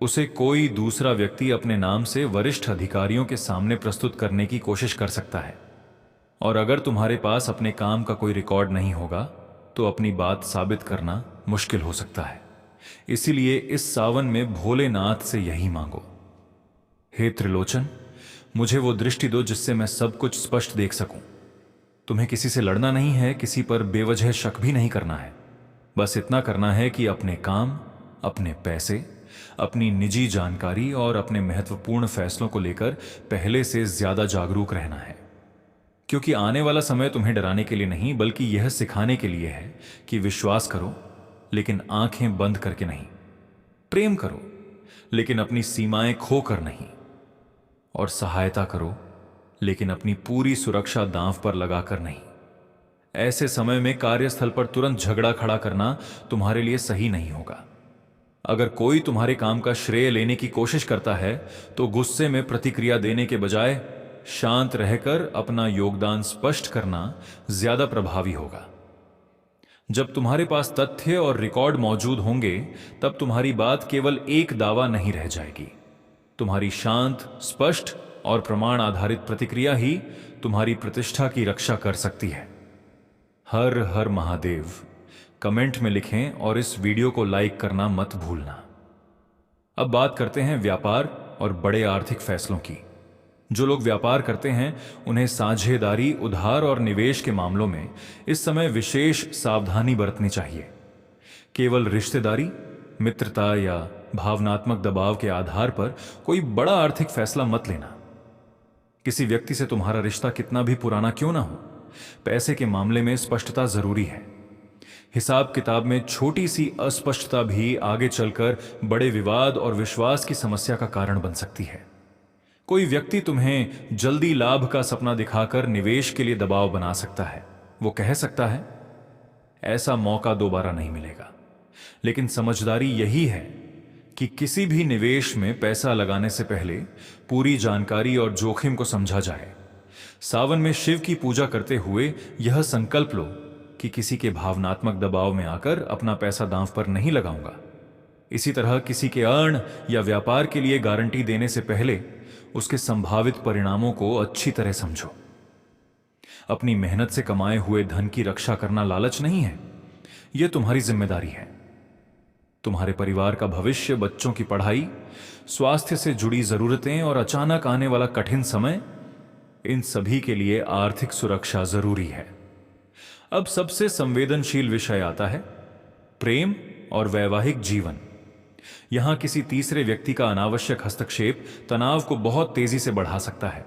उसे कोई दूसरा व्यक्ति अपने नाम से वरिष्ठ अधिकारियों के सामने प्रस्तुत करने की कोशिश कर सकता है। और अगर तुम्हारे पास अपने काम का कोई रिकॉर्ड नहीं होगा तो अपनी बात साबित करना मुश्किल हो सकता है। इसीलिए इस सावन में भोलेनाथ से यही मांगो, हे त्रिलोचन, मुझे वो दृष्टि दो जिससे मैं सब कुछ स्पष्ट देख सकूं। तुम्हें किसी से लड़ना नहीं है, किसी पर बेवजह शक भी नहीं करना है। बस इतना करना है कि अपने काम, अपने पैसे, अपनी निजी जानकारी और अपने महत्वपूर्ण फैसलों को लेकर पहले से ज्यादा जागरूक रहना है। क्योंकि आने वाला समय तुम्हें डराने के लिए नहीं, बल्कि यह सिखाने के लिए है कि विश्वास करो, लेकिन आंखें बंद करके नहीं। प्रेम करो, लेकिन अपनी सीमाएं खोकर नहीं। और सहायता करो, लेकिन अपनी पूरी सुरक्षा दांव पर लगाकर नहीं। ऐसे समय में कार्यस्थल पर तुरंत झगड़ा खड़ा करना तुम्हारे लिए सही नहीं होगा। अगर कोई तुम्हारे काम का श्रेय लेने की कोशिश करता है तो गुस्से में प्रतिक्रिया देने के बजाय शांत रहकर अपना योगदान स्पष्ट करना ज्यादा प्रभावी होगा। जब तुम्हारे पास तथ्य और रिकॉर्ड मौजूद होंगे, तब तुम्हारी बात केवल एक दावा नहीं रह जाएगी। तुम्हारी शांत, स्पष्ट और प्रमाण आधारित प्रतिक्रिया ही तुम्हारी प्रतिष्ठा की रक्षा कर सकती है। हर हर महादेव कमेंट में लिखें और इस वीडियो को लाइक करना मत भूलना। अब बात करते हैं व्यापार और बड़े आर्थिक फैसलों की। जो लोग व्यापार करते हैं उन्हें साझेदारी, उधार और निवेश के मामलों में इस समय विशेष सावधानी बरतनी चाहिए। केवल रिश्तेदारी, मित्रता या भावनात्मक दबाव के आधार पर कोई बड़ा आर्थिक फैसला मत लेना। किसी व्यक्ति से तुम्हारा रिश्ता कितना भी पुराना क्यों ना हो, पैसे के मामले में स्पष्टता जरूरी है। हिसाब किताब में छोटी सी अस्पष्टता भी आगे चलकर बड़े विवाद और विश्वास की समस्या का कारण बन सकती है। कोई व्यक्ति तुम्हें जल्दी लाभ का सपना दिखाकर निवेश के लिए दबाव बना सकता है। वो कह सकता है, ऐसा मौका दोबारा नहीं मिलेगा। लेकिन समझदारी यही है कि किसी भी निवेश में पैसा लगाने से पहले पूरी जानकारी और जोखिम को समझा जाए। सावन में शिव की पूजा करते हुए यह संकल्प लो कि किसी के भावनात्मक दबाव में आकर अपना पैसा दांव पर नहीं लगाऊंगा। इसी तरह किसी के अर्ण या व्यापार के लिए गारंटी देने से पहले उसके संभावित परिणामों को अच्छी तरह समझो। अपनी मेहनत से कमाए हुए धन की रक्षा करना लालच नहीं है, यह तुम्हारी जिम्मेदारी है। तुम्हारे परिवार का भविष्य, बच्चों की पढ़ाई, स्वास्थ्य से जुड़ी जरूरतें और अचानक आने वाला कठिन समय, इन सभी के लिए आर्थिक सुरक्षा जरूरी है। अब सबसे संवेदनशील विषय आता है प्रेम और वैवाहिक जीवन। यहां किसी तीसरे व्यक्ति का अनावश्यक हस्तक्षेप तनाव को बहुत तेजी से बढ़ा सकता है।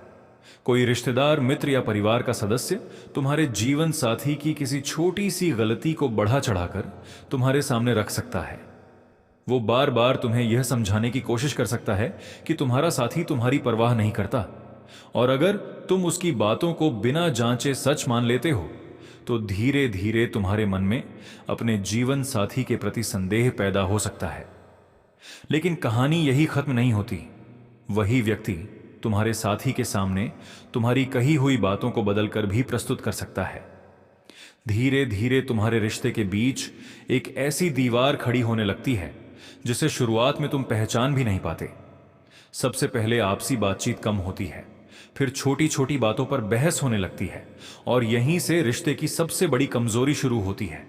कोई रिश्तेदार, मित्र या परिवार का सदस्य तुम्हारे जीवन साथी की किसी छोटी सी गलती को बढ़ा चढ़ाकर तुम्हारे सामने रख सकता है। वो बार बार तुम्हें यह समझाने की कोशिश कर सकता है कि तुम्हारा साथी तुम्हारी परवाह नहीं करता, और अगर तुम उसकी बातों को बिना जांचे सच मान लेते हो तो धीरे धीरे तुम्हारे मन में अपने जीवन साथी के प्रति संदेह पैदा हो सकता है। लेकिन कहानी यही खत्म नहीं होती। वही व्यक्ति तुम्हारे साथी के सामने तुम्हारी कही हुई बातों को बदलकर भी प्रस्तुत कर सकता है। धीरे धीरे तुम्हारे रिश्ते के बीच एक ऐसी दीवार खड़ी होने लगती है जिसे शुरुआत में तुम पहचान भी नहीं पाते। सबसे पहले आपसी बातचीत कम होती है, फिर छोटी छोटी बातों पर बहस होने लगती है, और यहीं से रिश्ते की सबसे बड़ी कमजोरी शुरू होती है।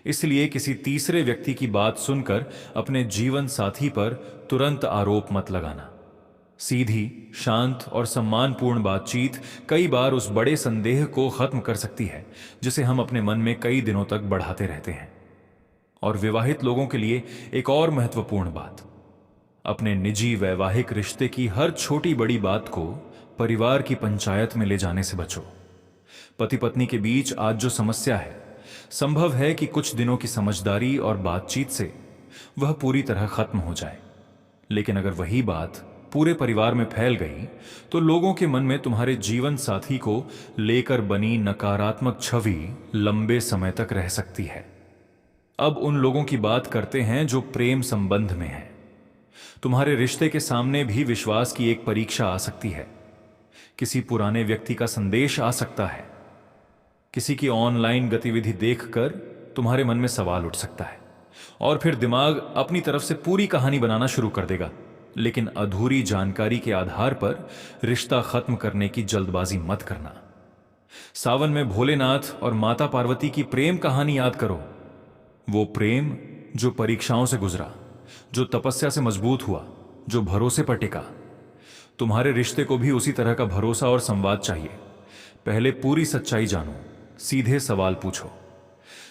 इसलिए किसी तीसरे व्यक्ति की बात सुनकर अपने जीवन साथी पर तुरंत आरोप मत लगाना। सीधी, शांत और सम्मानपूर्ण बातचीत कई बार उस बड़े संदेह को खत्म कर सकती है जिसे हम अपने मन में कई दिनों तक बढ़ाते रहते हैं। और विवाहित लोगों के लिए एक और महत्वपूर्ण बात, अपने निजी वैवाहिक रिश्ते की हर छोटी बड़ी बात को परिवार की पंचायत में ले जाने से बचो। पति पत्नी के बीच आज जो समस्या है, संभव है कि कुछ दिनों की समझदारी और बातचीत से वह पूरी तरह खत्म हो जाए। लेकिन अगर वही बात पूरे परिवार में फैल गई तो लोगों के मन में तुम्हारे जीवन साथी को लेकर बनी नकारात्मक छवि लंबे समय तक रह सकती है। अब उन लोगों की बात करते हैं जो प्रेम संबंध में हैं। तुम्हारे रिश्ते के सामने भी विश्वास की एक परीक्षा आ सकती है। किसी पुराने व्यक्ति का संदेश आ सकता है। किसी की ऑनलाइन गतिविधि देखकर तुम्हारे मन में सवाल उठ सकता है, और फिर दिमाग अपनी तरफ से पूरी कहानी बनाना शुरू कर देगा। लेकिन अधूरी जानकारी के आधार पर रिश्ता खत्म करने की जल्दबाजी मत करना। सावन में भोलेनाथ और माता पार्वती की प्रेम कहानी याद करो। वो प्रेम जो परीक्षाओं से गुजरा, जो तपस्या से मजबूत हुआ, जो भरोसे पर टिका। तुम्हारे रिश्ते को भी उसी तरह का भरोसा और संवाद चाहिए। पहले पूरी सच्चाई जानो, सीधे सवाल पूछो,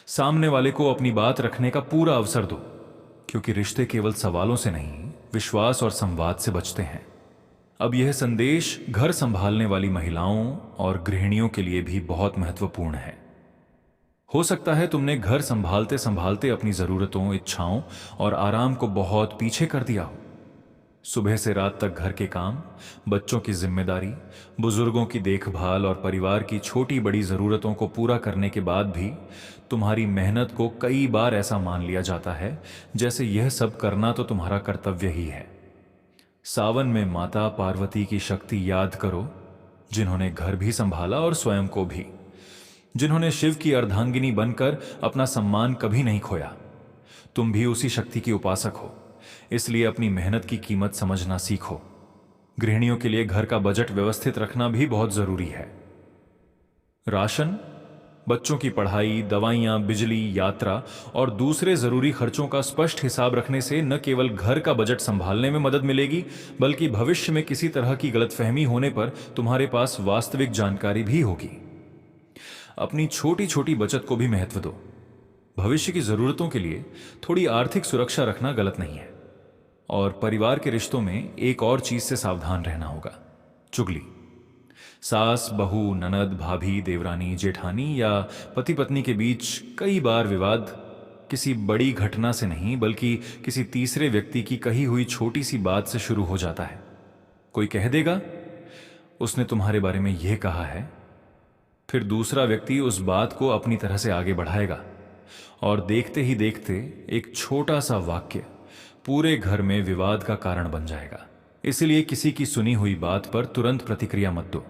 सामने वाले को अपनी बात रखने का पूरा अवसर दो, क्योंकि रिश्ते केवल सवालों से नहीं, विश्वास और संवाद से बचते हैं। अब यह संदेश घर संभालने वाली महिलाओं और गृहिणियों के लिए भी बहुत महत्वपूर्ण है। हो सकता है तुमने घर संभालते संभालते अपनी जरूरतों, इच्छाओं और आराम को बहुत पीछे कर दिया हो। सुबह से रात तक घर के काम, बच्चों की जिम्मेदारी, बुजुर्गों की देखभाल और परिवार की छोटी बड़ी जरूरतों को पूरा करने के बाद भी तुम्हारी मेहनत को कई बार ऐसा मान लिया जाता है जैसे यह सब करना तो तुम्हारा कर्तव्य ही है। सावन में माता पार्वती की शक्ति याद करो, जिन्होंने घर भी संभाला और स्वयं को भी, जिन्होंने शिव की अर्धांगिनी बनकर अपना सम्मान कभी नहीं खोया। तुम भी उसी शक्ति की उपासक हो, इसलिए अपनी मेहनत की कीमत समझना सीखो। गृहिणियों के लिए घर का बजट व्यवस्थित रखना भी बहुत जरूरी है। राशन, बच्चों की पढ़ाई, दवाइयां, बिजली, यात्रा और दूसरे जरूरी खर्चों का स्पष्ट हिसाब रखने से न केवल घर का बजट संभालने में मदद मिलेगी, बल्कि भविष्य में किसी तरह की गलतफहमी होने पर तुम्हारे पास वास्तविक जानकारी भी होगी। अपनी छोटी छोटी बचत को भी महत्व दो। भविष्य की जरूरतों के लिए थोड़ी आर्थिक सुरक्षा रखना गलत नहीं है। और परिवार के रिश्तों में एक और चीज से सावधान रहना होगा, चुगली। सास, बहू, ननद, भाभी, देवरानी, जेठानी या पति पत्नी के बीच कई बार विवाद किसी बड़ी घटना से नहीं, बल्कि किसी तीसरे व्यक्ति की कही हुई छोटी सी बात से शुरू हो जाता है। कोई कह देगा, उसने तुम्हारे बारे में यह कहा है, फिर दूसरा व्यक्ति उस बात को अपनी तरह से आगे बढ़ाएगा। और देखते ही देखते एक छोटा सा वाक्य पूरे घर में विवाद का कारण बन जाएगा। इसलिए किसी की सुनी हुई बात पर तुरंत प्रतिक्रिया मत दो।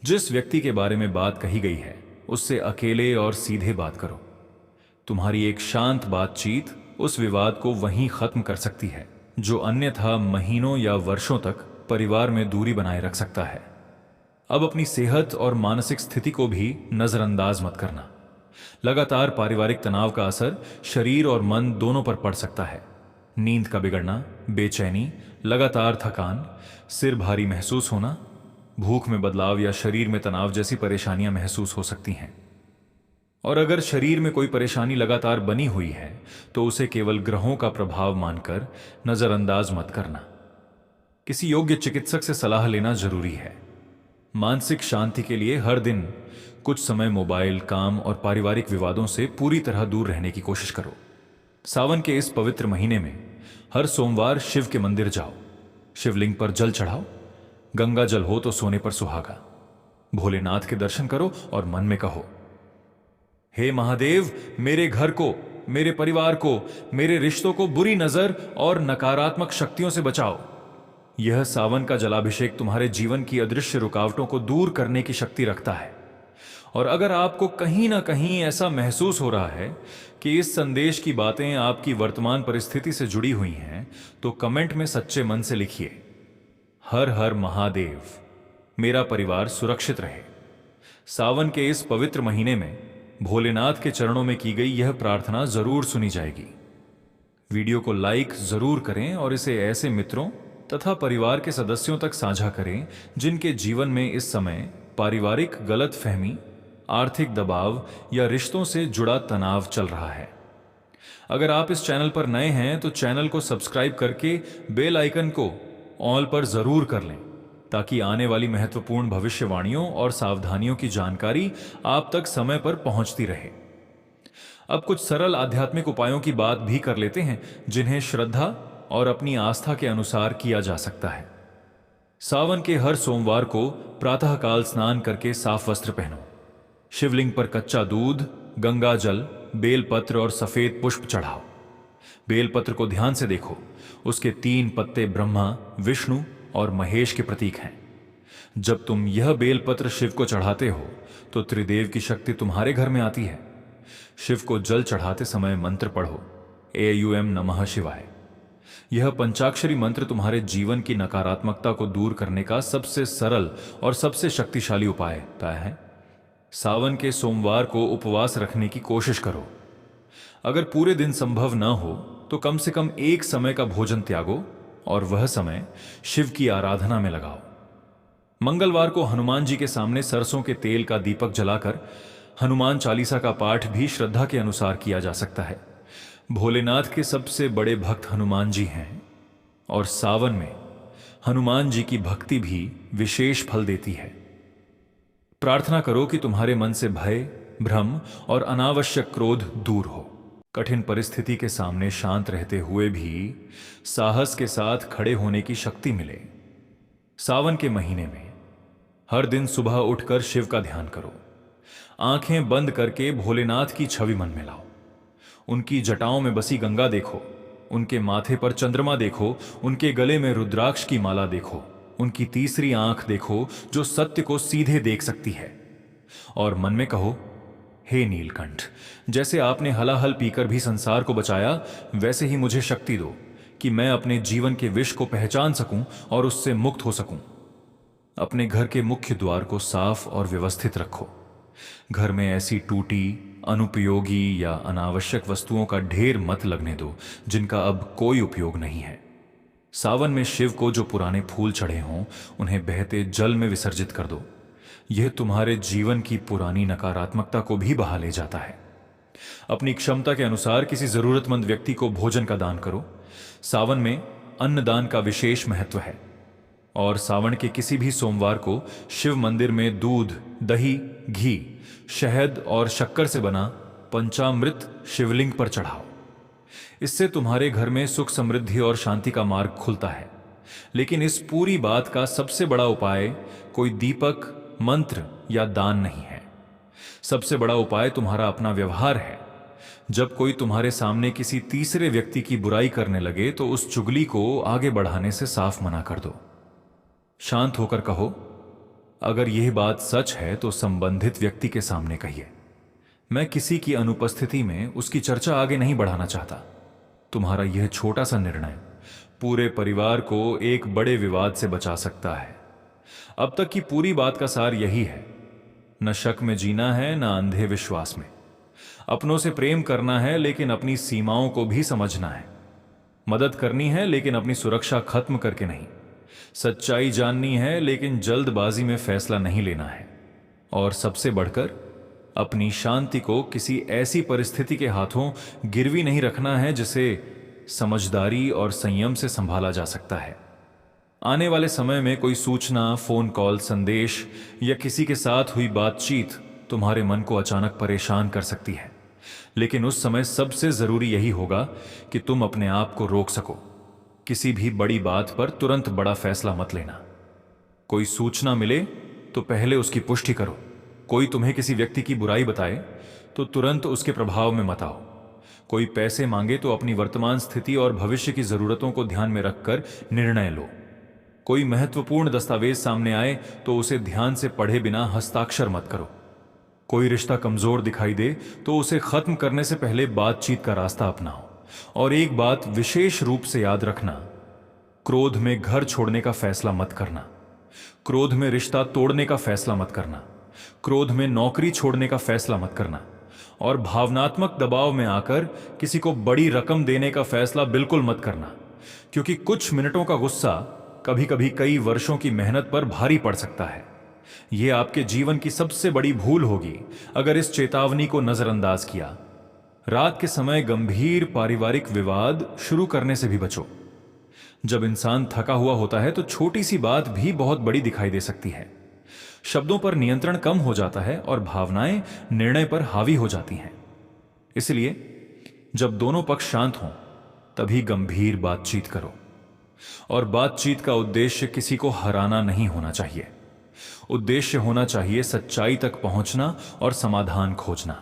जिस व्यक्ति के बारे में बात कही गई है उससे अकेले और सीधे बात करो। तुम्हारी एक शांत बातचीत उस विवाद को वहीं खत्म कर सकती है जो अन्यथा महीनों या वर्षों तक परिवार में दूरी बनाए रख सकता है। अब अपनी सेहत और मानसिक स्थिति को भी नजरअंदाज मत करना। लगातार पारिवारिक तनाव का असर शरीर और मन दोनों पर पड़ सकता है। नींद का बिगड़ना, बेचैनी, लगातार थकान, सिर भारी महसूस होना, भूख में बदलाव या शरीर में तनाव जैसी परेशानियां महसूस हो सकती हैं। और अगर शरीर में कोई परेशानी लगातार बनी हुई है तो उसे केवल ग्रहों का प्रभाव मानकर नजरअंदाज मत करना। किसी योग्य चिकित्सक से सलाह लेना जरूरी है। मानसिक शांति के लिए हर दिन कुछ समय मोबाइल, काम और पारिवारिक विवादों से पूरी तरह दूर रहने की कोशिश करो। सावन के इस पवित्र महीने में हर सोमवार शिव के मंदिर जाओ, शिवलिंग पर जल चढ़ाओ। गंगा जल हो तो सोने पर सुहागा। भोलेनाथ के दर्शन करो और मन में कहो, हे महादेव, मेरे घर को, मेरे परिवार को, मेरे रिश्तों को बुरी नजर और नकारात्मक शक्तियों से बचाओ। यह सावन का जलाभिषेक तुम्हारे जीवन की अदृश्य रुकावटों को दूर करने की शक्ति रखता है। और अगर आपको कहीं ना कहीं ऐसा महसूस हो रहा है कि इस संदेश की बातें आपकी वर्तमान परिस्थिति से जुड़ी हुई हैं, तो कमेंट में सच्चे मन से लिखिए, हर हर महादेव, मेरा परिवार सुरक्षित रहे। सावन के इस पवित्र महीने में भोलेनाथ के चरणों में की गई यह प्रार्थना जरूर सुनी जाएगी। वीडियो को लाइक जरूर करें और इसे ऐसे मित्रों तथा परिवार के सदस्यों तक साझा करें जिनके जीवन में इस समय पारिवारिक गलतफहमी, आर्थिक दबाव या रिश्तों से जुड़ा तनाव चल रहा है। अगर आप इस चैनल पर नए हैं तो चैनल को सब्सक्राइब करके बेल आइकन को ऑल पर जरूर कर लें ताकि आने वाली महत्वपूर्ण भविष्यवाणियों और सावधानियों की जानकारी आप तक समय पर पहुंचती रहे। अब कुछ सरल आध्यात्मिक उपायों की बात भी कर लेते हैं जिन्हें श्रद्धा और अपनी आस्था के अनुसार किया जा सकता है। सावन के हर सोमवार को प्रातःकाल स्नान करके साफ वस्त्र पहनो। शिवलिंग पर कच्चा दूध, गंगा जल, बेलपत्र और सफेद पुष्प चढ़ाओ। बेलपत्र को ध्यान से देखो, उसके 3 पत्ते ब्रह्मा, विष्णु और महेश के प्रतीक हैं। जब तुम यह बेलपत्र शिव को चढ़ाते हो तो त्रिदेव की शक्ति तुम्हारे घर में आती है। शिव को जल चढ़ाते समय मंत्र पढ़ो, AUM नमः शिवाय। यह पंचाक्षरी मंत्र तुम्हारे जीवन की नकारात्मकता को दूर करने का सबसे सरल और सबसे शक्तिशाली उपाय है। सावन के सोमवार को उपवास रखने की कोशिश करो। अगर पूरे दिन संभव न हो तो कम से कम एक समय का भोजन त्यागो और वह समय शिव की आराधना में लगाओ। मंगलवार को हनुमान जी के सामने सरसों के तेल का दीपक जलाकर हनुमान चालीसा का पाठ भी श्रद्धा के अनुसार किया जा सकता है। भोलेनाथ के सबसे बड़े भक्त हनुमान जी हैं और सावन में हनुमान जी की भक्ति भी विशेष फल देती है। प्रार्थना करो कि तुम्हारे मन से भय, भ्रम और अनावश्यक क्रोध दूर हो। कठिन परिस्थिति के सामने शांत रहते हुए भी साहस के साथ खड़े होने की शक्ति मिले। सावन के महीने में हर दिन सुबह उठकर शिव का ध्यान करो। आंखें बंद करके भोलेनाथ की छवि मन में लाओ। उनकी जटाओं में बसी गंगा देखो, उनके माथे पर चंद्रमा देखो, उनके गले में रुद्राक्ष की माला देखो, उनकी तीसरी आंख देखो जो सत्य को सीधे देख सकती है। और मन में कहो, हे नीलकंठ, जैसे आपने हलाहल पीकर भी संसार को बचाया, वैसे ही मुझे शक्ति दो कि मैं अपने जीवन के विष को पहचान सकूं और उससे मुक्त हो सकूं। अपने घर के मुख्य द्वार को साफ और व्यवस्थित रखो। घर में ऐसी टूटी, अनुपयोगी या अनावश्यक वस्तुओं का ढेर मत लगने दो जिनका अब कोई उपयोग नहीं है। सावन में शिव को जो पुराने फूल चढ़े हों उन्हें बहते जल में विसर्जित कर दो। यह तुम्हारे जीवन की पुरानी नकारात्मकता को भी बहा ले जाता है। अपनी क्षमता के अनुसार किसी जरूरतमंद व्यक्ति को भोजन का दान करो। सावन में अन्नदान का विशेष महत्व है और सावन के किसी भी सोमवार को शिव मंदिर में दूध, दही, घी, शहद और शक्कर से बना पंचामृत शिवलिंग पर चढ़ाओ। इससे तुम्हारे घर में सुख, समृद्धि और शांति का मार्ग खुलता है। लेकिन इस पूरी बात का सबसे बड़ा उपाय कोई दीपक, मंत्र या दान नहीं है। सबसे बड़ा उपाय तुम्हारा अपना व्यवहार है। जब कोई तुम्हारे सामने किसी तीसरे व्यक्ति की बुराई करने लगे तो उस चुगली को आगे बढ़ाने से साफ मना कर दो। शांत होकर कहो, अगर यह बात सच है तो संबंधित व्यक्ति के सामने कहिए। मैं किसी की अनुपस्थिति में उसकी चर्चा आगे नहीं बढ़ाना चाहता। तुम्हारा यह छोटा सा निर्णय पूरे परिवार को एक बड़े विवाद से बचा सकता है। अब तक की पूरी बात का सार यही है, न शक में जीना है न अंधे विश्वास में। अपनों से प्रेम करना है लेकिन अपनी सीमाओं को भी समझना है। मदद करनी है लेकिन अपनी सुरक्षा खत्म करके नहीं। सच्चाई जाननी है लेकिन जल्दबाजी में फैसला नहीं लेना है। और सबसे बढ़कर अपनी शांति को किसी ऐसी परिस्थिति के हाथों गिरवी नहीं रखना है जिसे समझदारी और संयम से संभाला जा सकता है। आने वाले समय में कोई सूचना, फोन कॉल, संदेश या किसी के साथ हुई बातचीत तुम्हारे मन को अचानक परेशान कर सकती है, लेकिन उस समय सबसे जरूरी यही होगा कि तुम अपने आप को रोक सको। किसी भी बड़ी बात पर तुरंत बड़ा फैसला मत लेना। कोई सूचना मिले तो पहले उसकी पुष्टि करो। कोई तुम्हें किसी व्यक्ति की बुराई बताए तो तुरंत उसके प्रभाव में मत आओ। कोई पैसे मांगे तो अपनी वर्तमान स्थिति और भविष्य की जरूरतों को ध्यान में रखकर निर्णय लो। कोई महत्वपूर्ण दस्तावेज सामने आए तो उसे ध्यान से पढ़े बिना हस्ताक्षर मत करो। कोई रिश्ता कमजोर दिखाई दे तो उसे खत्म करने से पहले बातचीत का रास्ता अपनाओ। और एक बात विशेष रूप से याद रखना, क्रोध में घर छोड़ने का फैसला मत करना। क्रोध में रिश्ता तोड़ने का फैसला मत करना। क्रोध में नौकरी छोड़ने का फैसला मत करना। और भावनात्मक दबाव में आकर किसी को बड़ी रकम देने का फैसला बिल्कुल मत करना, क्योंकि कुछ मिनटों का गुस्सा कभी कभी कई वर्षों की मेहनत पर भारी पड़ सकता है। यह आपके जीवन की सबसे बड़ी भूल होगी अगर इस चेतावनी को नजरअंदाज किया। रात के समय गंभीर पारिवारिक विवाद शुरू करने से भी बचो। जब इंसान थका हुआ होता है तो छोटी सी बात भी बहुत बड़ी दिखाई दे सकती है। शब्दों पर नियंत्रण कम हो जाता है और भावनाएं निर्णय पर हावी हो जाती हैं। इसलिए जब दोनों पक्ष शांत हों तभी गंभीर बातचीत करो। और बातचीत का उद्देश्य किसी को हराना नहीं होना चाहिए। उद्देश्य होना चाहिए सच्चाई तक पहुंचना और समाधान खोजना।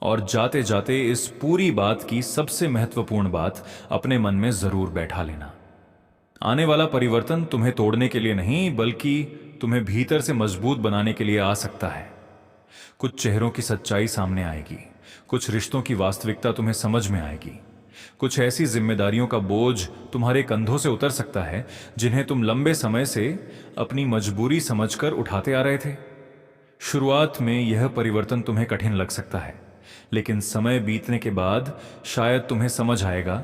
और जाते जाते इस पूरी बात की सबसे महत्वपूर्ण बात अपने मन में जरूर बैठा लेना, आने वाला परिवर्तन तुम्हें तोड़ने के लिए नहीं बल्कि तुम्हें भीतर से मजबूत बनाने के लिए आ सकता है। कुछ चेहरों की सच्चाई सामने आएगी, कुछ रिश्तों की वास्तविकता तुम्हें समझ में आएगी, कुछ ऐसी जिम्मेदारियों का बोझ तुम्हारे कंधों से उतर सकता है जिन्हें तुम लंबे समय से अपनी मजबूरी समझकर उठाते आ रहे थे। शुरुआत में यह परिवर्तन तुम्हें कठिन लग सकता है, लेकिन समय बीतने के बाद शायद तुम्हें समझ आएगा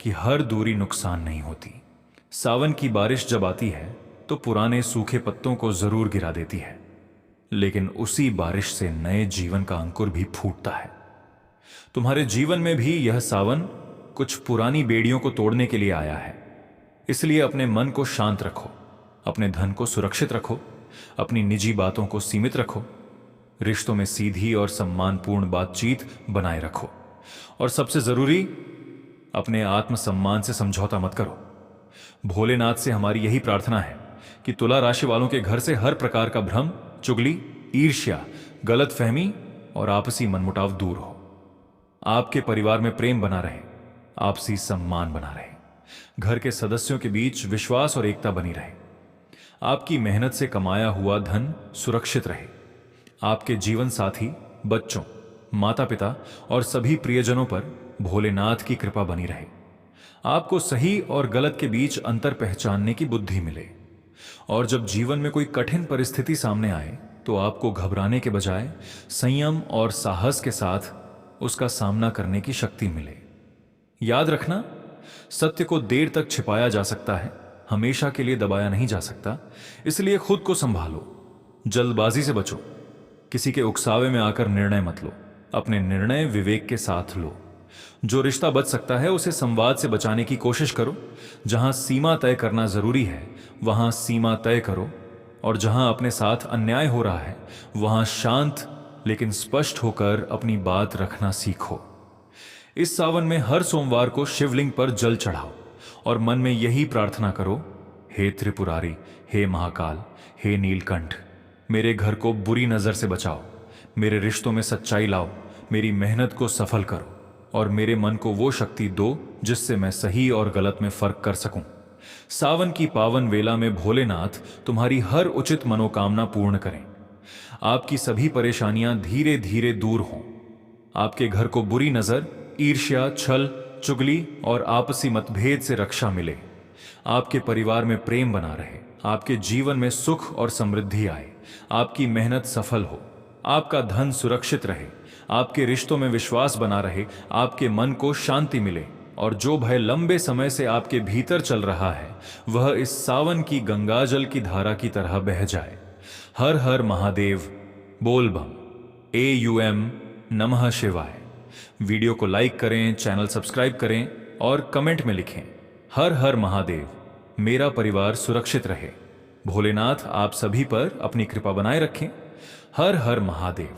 कि हर दूरी नुकसान नहीं होती। सावन की बारिश जब आती है तो पुराने सूखे पत्तों को जरूर गिरा देती है, लेकिन उसी बारिश से नए जीवन का अंकुर भी फूटता है। तुम्हारे जीवन में भी यह सावन कुछ पुरानी बेड़ियों को तोड़ने के लिए आया है। इसलिए अपने मन को शांत रखो, अपने धन को सुरक्षित रखो, अपनी निजी बातों को सीमित रखो, रिश्तों में सीधी और सम्मानपूर्ण बातचीत बनाए रखो, और सबसे जरूरी, अपने आत्मसम्मान से समझौता मत करो। भोलेनाथ से हमारी यही प्रार्थना है कि तुला राशि वालों के घर से हर प्रकार का भ्रम, चुगली, ईर्ष्या, गलतफहमी और आपसी मनमुटाव दूर हो। आपके परिवार में प्रेम बना रहे, आपसी सम्मान बना रहे, घर के सदस्यों के बीच विश्वास और एकता बनी रहे, आपकी मेहनत से कमाया हुआ धन सुरक्षित रहे, आपके जीवन साथी, बच्चों, माता पिता और सभी प्रियजनों पर भोलेनाथ की कृपा बनी रहे, आपको सही और गलत के बीच अंतर पहचानने की बुद्धि मिले, और जब जीवन में कोई कठिन परिस्थिति सामने आए तो आपको घबराने के बजाय संयम और साहस के साथ उसका सामना करने की शक्ति मिले। याद रखना, सत्य को देर तक छिपाया जा सकता है, हमेशा के लिए दबाया नहीं जा सकता। इसलिए खुद को संभालो, जल्दबाजी से बचो, किसी के उकसावे में आकर निर्णय मत लो, अपने निर्णय विवेक के साथ लो। जो रिश्ता बच सकता है उसे संवाद से बचाने की कोशिश करो। जहां सीमा तय करना जरूरी है वहां सीमा तय करो, और जहां अपने साथ अन्याय हो रहा है वहां शांत लेकिन स्पष्ट होकर अपनी बात रखना सीखो। इस सावन में हर सोमवार को शिवलिंग पर जल चढ़ाओ और मन में यही प्रार्थना करो, हे त्रिपुरारी, हे महाकाल, हे नीलकंठ, मेरे घर को बुरी नजर से बचाओ, मेरे रिश्तों में सच्चाई लाओ, मेरी मेहनत को सफल करो, और मेरे मन को वो शक्ति दो जिससे मैं सही और गलत में फर्क कर सकूं। सावन की पावन वेला में भोलेनाथ तुम्हारी हर उचित मनोकामना पूर्ण करें। आपकी सभी परेशानियां धीरे धीरे दूर हों। आपके घर को बुरी नजर, ईर्ष्या, छल, चुगली और आपसी मतभेद से रक्षा मिले। आपके परिवार में प्रेम बना रहे, आपके जीवन में सुख और समृद्धि आए, आपकी मेहनत सफल हो, आपका धन सुरक्षित रहे, आपके रिश्तों में विश्वास बना रहे, आपके मन को शांति मिले और जो भय लंबे समय से आपके भीतर चल रहा है वह इस सावन की गंगाजल की धारा की तरह बह जाए। हर हर महादेव, बोल बम, AUM नमः शिवाय। वीडियो को लाइक करें, चैनल सब्सक्राइब करें और कमेंट में लिखें, हर हर महादेव, मेरा परिवार सुरक्षित रहे। भोलेनाथ आप सभी पर अपनी कृपा बनाए रखें। हर हर महादेव।